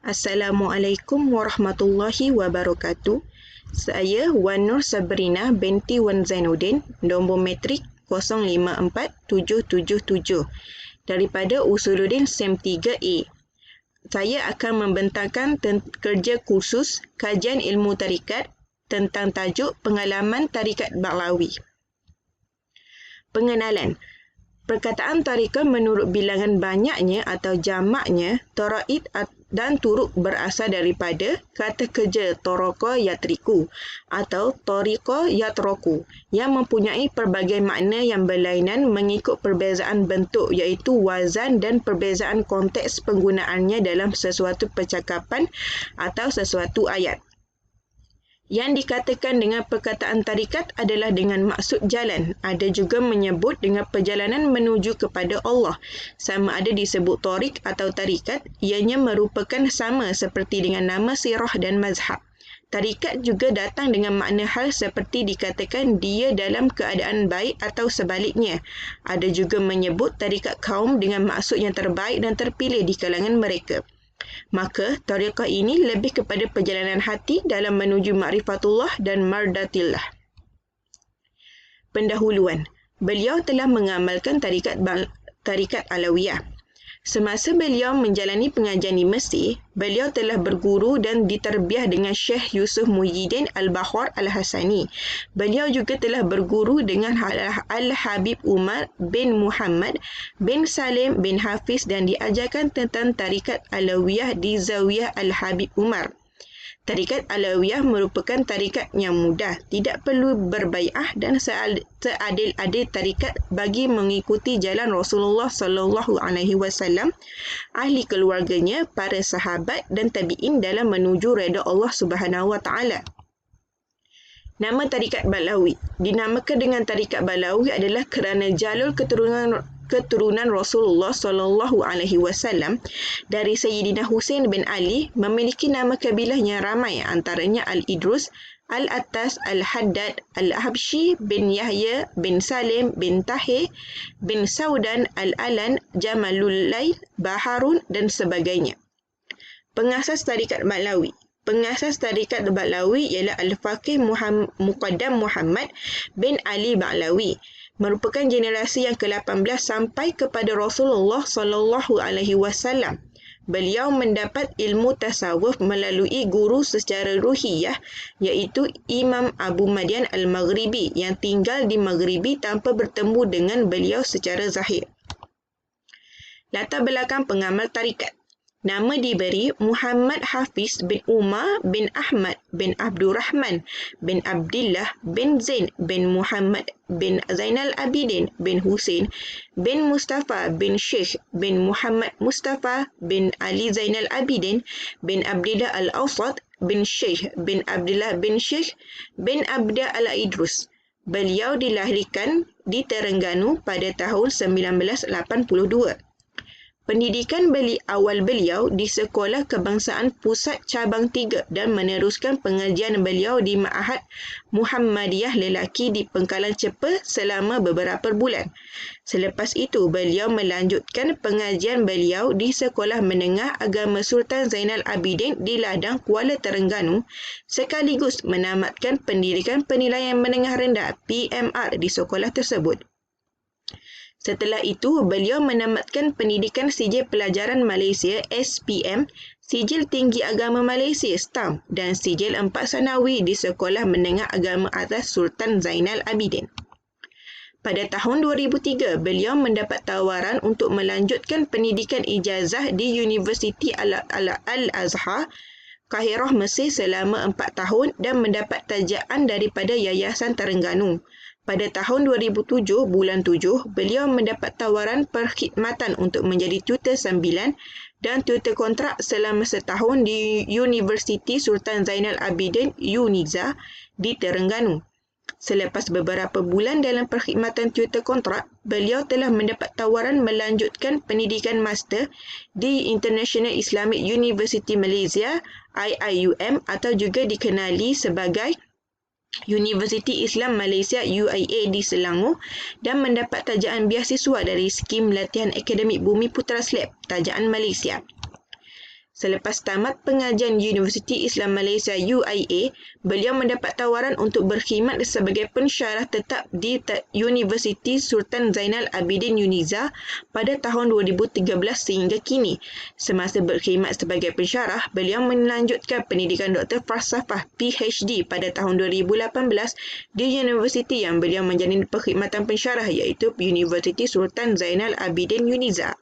Assalamualaikum warahmatullahi wabarakatuh. Saya Wan Nur Sabrina binti Wan Zainuddin, nombor matrik 054777 daripada Usuluddin SEM 3A. Saya akan membentangkan kerja kursus kajian ilmu tarikat tentang tajuk pengalaman tarikat Ba'lawi. Pengenalan. Perkataan tarikat menurut bilangan banyaknya atau jamaknya taraid dan turuk berasal daripada kata kerja toroko yatriku atau toriko yatroku yang mempunyai pelbagai makna yang berlainan mengikut perbezaan bentuk iaitu wazan dan perbezaan konteks penggunaannya dalam sesuatu percakapan atau sesuatu ayat. Yang dikatakan dengan perkataan tarikat adalah dengan maksud jalan. Ada juga menyebut dengan perjalanan menuju kepada Allah. Sama ada disebut tarik atau tarikat, ianya merupakan sama seperti dengan nama sirah dan mazhab. Tarikat juga datang dengan makna hal seperti dikatakan dia dalam keadaan baik atau sebaliknya. Ada juga menyebut tarikat kaum dengan maksud yang terbaik dan terpilih di kalangan mereka. Maka, tariqah ini lebih kepada perjalanan hati dalam menuju ma'rifatullah dan mardatillah. Pendahuluan. Beliau telah mengamalkan tarikat Alawiyah. Semasa beliau menjalani pengajian di Mesir, beliau telah berguru dan diterbiah dengan Syekh Yusuf Muhyiddin Al-Bahar Al-Hasani. Beliau juga telah berguru dengan Al-Habib Umar bin Muhammad bin Salim bin Hafiz dan diajarkan tentang tarikat Alawiyah di Zawiyah Al-Habib Umar. Tarikat Alawiyah merupakan tarikat yang mudah, tidak perlu berbai'ah dan seadil-adil tarikat bagi mengikuti jalan Rasulullah SAW, ahli keluarganya, para sahabat dan tabi'in dalam menuju redha Allah Subhanahu Wa Taala. Nama tarikat Ba'lawi dinamakan dengan tarikat Ba'lawi adalah kerana jalur keturunan Rasulullah SAW dari Sayyidina Husain bin Ali memiliki nama kabilah yang ramai, antaranya Al-Idrus, Al-Attas, Al-Haddad, Al-Habshi bin Yahya bin Salim bin Tahir bin Saudan, Al-Alan, Jamalul Lail, Baharun dan sebagainya. Pengasas tarikat Ba'lawi. Pengasas tarikat Ba'lawi ialah Al-Faqih Muqaddam Muhammad bin Ali Ba'lawi, merupakan generasi yang ke-18 sampai kepada Rasulullah SAW. Beliau mendapat ilmu tasawuf melalui guru secara ruhiyah iaitu Imam Abu Madian Al-Maghribi yang tinggal di Maghribi tanpa bertemu dengan beliau secara zahir. Latar belakang pengamal tarikat. Nama diberi Muhammad Hafiz bin Umar bin Ahmad bin Abdurrahman bin Abdullah bin Zain bin Muhammad bin Zainal Abidin bin Husain bin Mustafa bin Sheikh bin Muhammad Mustafa bin Ali Zainal Abidin bin Abdillah Al-Awsat bin Sheikh bin Abdullah bin Sheikh bin Abda Al-Idrus. Beliau dilahirkan di Terengganu pada tahun 1982. Pendidikan awal beliau di Sekolah Kebangsaan Pusat Cabang 3 dan meneruskan pengajian beliau di Ma'had Muhammadiyah Lelaki di Pengkalan Cepa selama beberapa bulan. Selepas itu, beliau melanjutkan pengajian beliau di Sekolah Menengah Agama Sultan Zainal Abidin di Ladang, Kuala Terengganu, sekaligus menamatkan pendidikan penilaian menengah rendah PMR di sekolah tersebut. Setelah itu, beliau menamatkan pendidikan Sijil Pelajaran Malaysia SPM, Sijil Tinggi Agama Malaysia STAM dan Sijil 4 Sanawi di Sekolah Menengah Agama Atas Sultan Zainal Abidin. Pada tahun 2003, beliau mendapat tawaran untuk melanjutkan pendidikan ijazah di Universiti Al-Azhar, Kahirah, Mesir selama 4 tahun dan mendapat tajaan daripada Yayasan Terengganu. Pada tahun 2007, bulan 7, beliau mendapat tawaran perkhidmatan untuk menjadi tutor sambilan dan tutor kontrak selama setahun di Universiti Sultan Zainal Abidin UNIZA di Terengganu. Selepas beberapa bulan dalam perkhidmatan tutor kontrak, beliau telah mendapat tawaran melanjutkan pendidikan master di International Islamic University Malaysia IIUM atau juga dikenali sebagai Universiti Islam Malaysia UIA di Selangor dan mendapat tajaan beasiswa dari Skim Latihan Akademik Bumi Putra SLAB, tajaan Malaysia. Selepas tamat pengajian Universiti Islam Malaysia UIA, beliau mendapat tawaran untuk berkhidmat sebagai pensyarah tetap di Universiti Sultan Zainal Abidin UNIZA pada tahun 2013 sehingga kini. Semasa berkhidmat sebagai pensyarah, beliau melanjutkan pendidikan Doktor Falsafah PhD pada tahun 2018 di universiti yang beliau menjalani perkhidmatan pensyarah iaitu Universiti Sultan Zainal Abidin UNIZA.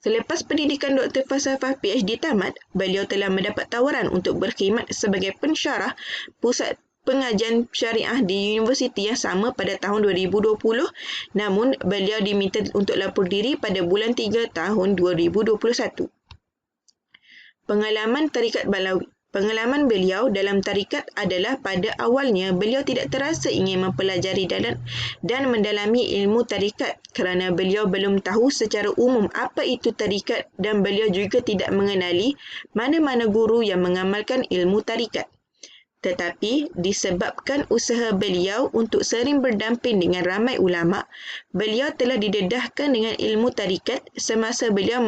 Selepas pendidikan Doktor Falsafah PhD tamat, beliau telah mendapat tawaran untuk berkhidmat sebagai pensyarah Pusat Pengajian Syariah di universiti yang sama pada tahun 2020, namun beliau diminta untuk lapor diri pada bulan 3 tahun 2021. Pengalaman beliau dalam tarikat adalah pada awalnya beliau tidak terasa ingin mempelajari dan mendalami ilmu tarikat kerana beliau belum tahu secara umum apa itu tarikat dan beliau juga tidak mengenali mana-mana guru yang mengamalkan ilmu tarikat. Tetapi disebabkan usaha beliau untuk sering berdamping dengan ramai ulama, beliau telah didedahkan dengan ilmu tarikat semasa beliau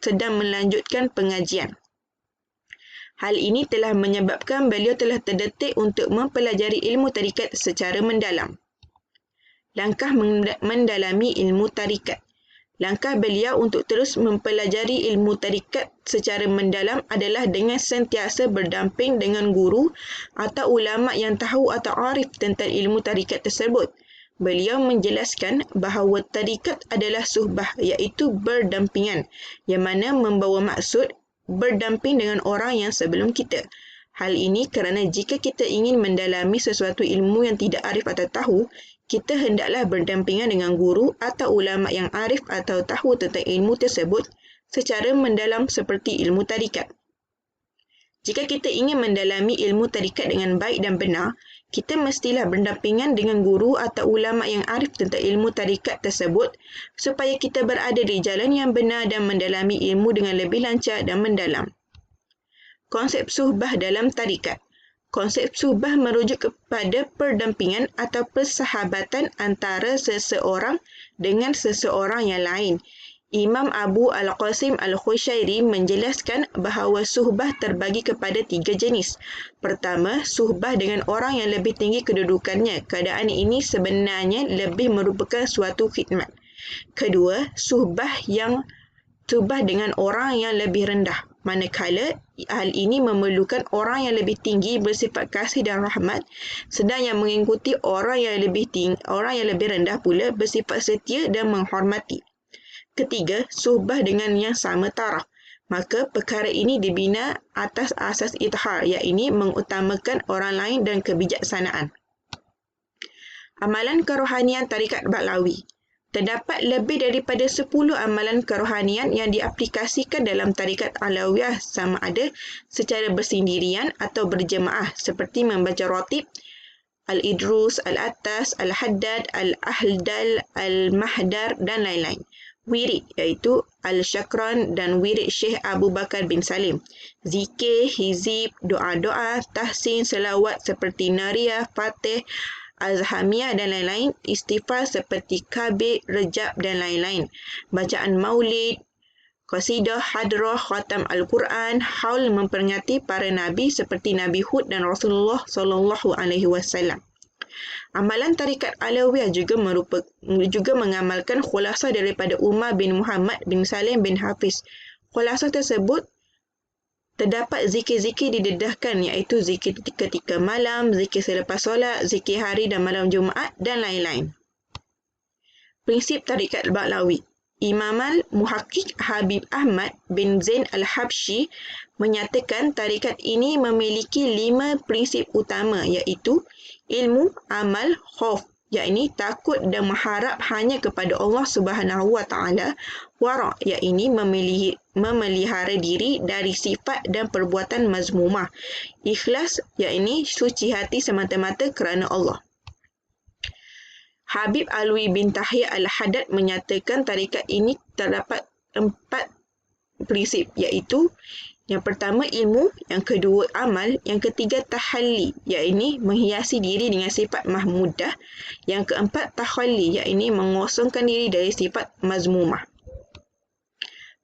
sedang melanjutkan pengajian. Hal ini telah menyebabkan beliau telah terdetik untuk mempelajari ilmu tarikat secara mendalam. Langkah mendalami ilmu tarikat. Langkah beliau untuk terus mempelajari ilmu tarikat secara mendalam adalah dengan sentiasa berdamping dengan guru atau ulama yang tahu atau arif tentang ilmu tarikat tersebut. Beliau menjelaskan bahawa tarikat adalah suhbah iaitu berdampingan yang mana membawa maksud berdamping dengan orang yang sebelum kita. Hal ini kerana jika kita ingin mendalami sesuatu ilmu yang tidak arif atau tahu, kita hendaklah berdampingan dengan guru atau ulama yang arif atau tahu tentang ilmu tersebut secara mendalam seperti ilmu tarikat. Jika kita ingin mendalami ilmu tarikat dengan baik dan benar, kita mestilah berdampingan dengan guru atau ulama yang arif tentang ilmu tarikat tersebut supaya kita berada di jalan yang benar dan mendalami ilmu dengan lebih lancar dan mendalam. Konsep suhbah dalam tarikat. Konsep suhbah merujuk kepada perdampingan atau persahabatan antara seseorang dengan seseorang yang lain. Imam Abu Al-Qasim Al-Khushairi menjelaskan bahawa suhbah terbagi kepada 3 jenis. Pertama, suhbah dengan orang yang lebih tinggi kedudukannya. Keadaan ini sebenarnya lebih merupakan suatu khidmat. Kedua, suhbah dengan orang yang lebih rendah. Manakala hal ini memerlukan orang yang lebih tinggi bersifat kasih dan rahmat, sedang yang mengikuti orang yang lebih rendah pula bersifat setia dan menghormati. Ketiga, suhbah dengan yang sama taraf. Maka perkara ini dibina atas asas ithar, iaitu mengutamakan orang lain dan kebijaksanaan. Amalan kerohanian tarikat Ba'lawi. Terdapat lebih daripada 10 amalan kerohanian yang diaplikasikan dalam tarikat Alawiyah sama ada secara bersendirian atau berjemaah seperti membaca rotib, Al-Idrus, Al-Attas, Al-Haddad, Al-Ahdal, Al-Mahdar dan lain-lain. Wirid iaitu Al-Syakran dan wirid Syekh Abu Bakar bin Salim. Zikir, hizib, doa-doa, tahsin, selawat seperti Nariyah, Fatih, Azhamiyah dan lain-lain. Istighfar seperti Kabir, Rejab dan lain-lain. Bacaan maulid, qasidah, hadrah, khatam Al-Quran, haul memperingati para nabi seperti Nabi Hud dan Rasulullah SAW. Amalan tarikat Alawiyah juga mengamalkan khulasah daripada Umar bin Muhammad bin Salim bin Hafiz. Khulasah tersebut terdapat zikir-zikir didedahkan iaitu zikir ketika malam, zikir selepas solat, zikir hari dan malam Jumaat dan lain-lain. Prinsip tarikat Ba'lawi. Imam al-Muhaqqiq Habib Ahmad bin Zain al-Habsyi menyatakan tarikat ini memiliki 5 prinsip utama iaitu ilmu, amal, khauf, iaitu takut dan mengharap hanya kepada Allah Subhanahu wa taala, wara, iaitu memelihara diri dari sifat dan perbuatan mazmumah, ikhlas, iaitu suci hati semata-mata kerana Allah. Habib Alwi bin Tahir Al-Haddad menyatakan tarikat ini terdapat 4 prinsip iaitu yang pertama ilmu, yang kedua amal, yang ketiga tahalli iaitu menghiasi diri dengan sifat mahmudah, yang keempat takhalli iaitu mengosongkan diri dari sifat mazmumah.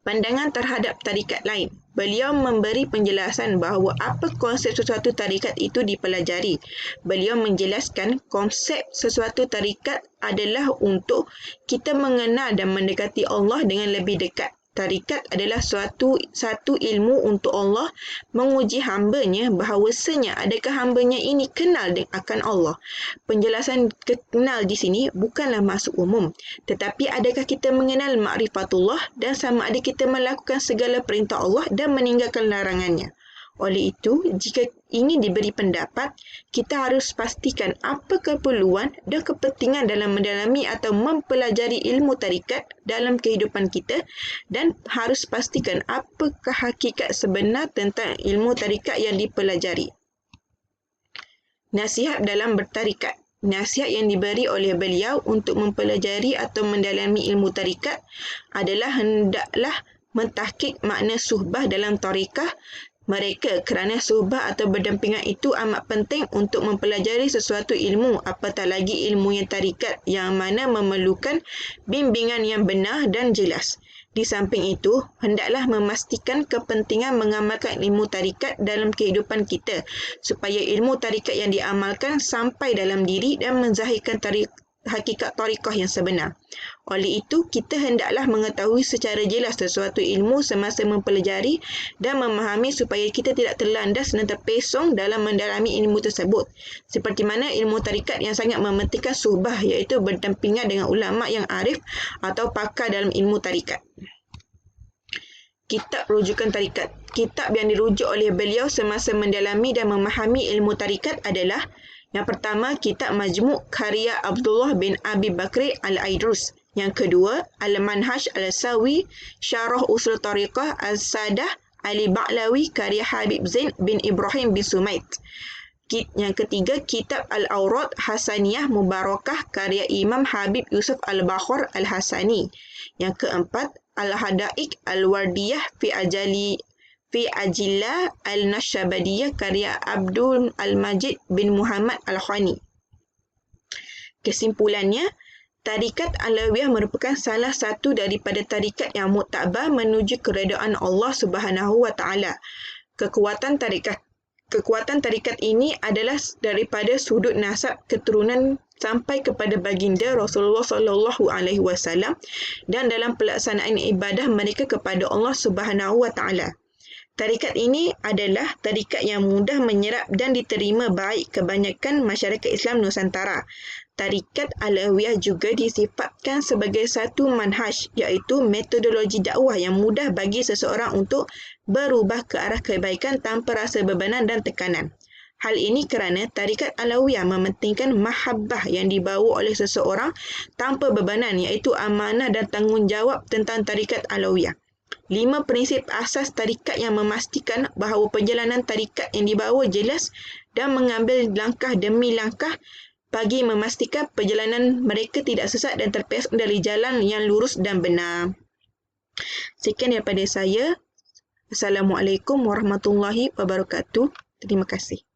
Pandangan terhadap tarikat lain. Beliau memberi penjelasan bahawa apa konsep sesuatu tarikat itu dipelajari. Beliau menjelaskan konsep sesuatu tarikat adalah untuk kita mengenal dan mendekati Allah dengan lebih dekat. Tarikat adalah satu ilmu untuk Allah menguji hambanya bahawasanya adakah hambanya ini kenal akan Allah. Penjelasan kenal di sini bukanlah maksud umum, tetapi adakah kita mengenal ma'rifatullah dan sama ada kita melakukan segala perintah Allah dan meninggalkan larangannya. Oleh itu, jika ini diberi pendapat, kita harus pastikan apa keperluan dan kepentingan dalam mendalami atau mempelajari ilmu tarikat dalam kehidupan kita dan harus pastikan apakah hakikat sebenar tentang ilmu tarikat yang dipelajari. Nasihat dalam bertarikat. Nasihat yang diberi oleh beliau untuk mempelajari atau mendalami ilmu tarikat adalah hendaklah mentahqiq makna suhbah dalam tarikah mereka kerana suhbah atau berdampingan itu amat penting untuk mempelajari sesuatu ilmu, apatah lagi ilmu yang tarikat yang mana memerlukan bimbingan yang benar dan jelas. Di samping itu, hendaklah memastikan kepentingan mengamalkan ilmu tarikat dalam kehidupan kita supaya ilmu tarikat yang diamalkan sampai dalam diri dan menzahirkan hakikat tarikah yang sebenar. Oleh itu, kita hendaklah mengetahui secara jelas sesuatu ilmu semasa mempelajari dan memahami supaya kita tidak terlandas dan terpesong dalam mendalami ilmu tersebut. Seperti mana ilmu tarikat yang sangat mementingkan suhbah iaitu berdampingan dengan ulama yang arif atau pakar dalam ilmu tarikat. Kitab rujukan tarikat. Kitab yang dirujuk oleh beliau semasa mendalami dan memahami ilmu tarikat adalah yang pertama, Kitab Majmu' karya Abdullah bin Abi Bakri Al-Aidrus. Yang kedua, Al-Manhaj Al-Sawi Syarah Usul Tariqah Al-Sadah Ali Ba'lawi karya Habib Zain bin Ibrahim bin Sumait. Yang ketiga, Kitab Al-Awrad Hasaniyah Mubarakah karya Imam Habib Yusuf Al-Bakhar Al-Hasani. Yang keempat, Al-Hadaik Al-Wardiyah Fi Ajillah Al-Nashabadiyah karya Abdul Al-Majid bin Muhammad Al-Khani. Kesimpulannya, tarikat Alawiyah merupakan salah satu daripada tarikat yang muktabar menuju keredaan Allah Subhanahu wa taala. Kekuatan tarikat ini adalah daripada sudut nasab keturunan sampai kepada baginda Rasulullah sallallahu alaihi wasallam dan dalam pelaksanaan ibadah mereka kepada Allah Subhanahu wa taala. Tarikat ini adalah tarikat yang mudah menyerap dan diterima baik kebanyakan masyarakat Islam Nusantara. Tarikat Alawiyah juga disifatkan sebagai satu manhaj iaitu metodologi dakwah yang mudah bagi seseorang untuk berubah ke arah kebaikan tanpa rasa bebanan dan tekanan. Hal ini kerana tarikat Alawiyah mementingkan mahabbah yang dibawa oleh seseorang tanpa bebanan iaitu amanah dan tanggungjawab tentang tarikat Alawiyah. 5 prinsip asas tarikat yang memastikan bahawa perjalanan tarikat yang dibawa jelas dan mengambil langkah demi langkah bagi memastikan perjalanan mereka tidak sesat dan terpesong dari jalan yang lurus dan benar. Sekian daripada saya. Assalamualaikum warahmatullahi wabarakatuh. Terima kasih.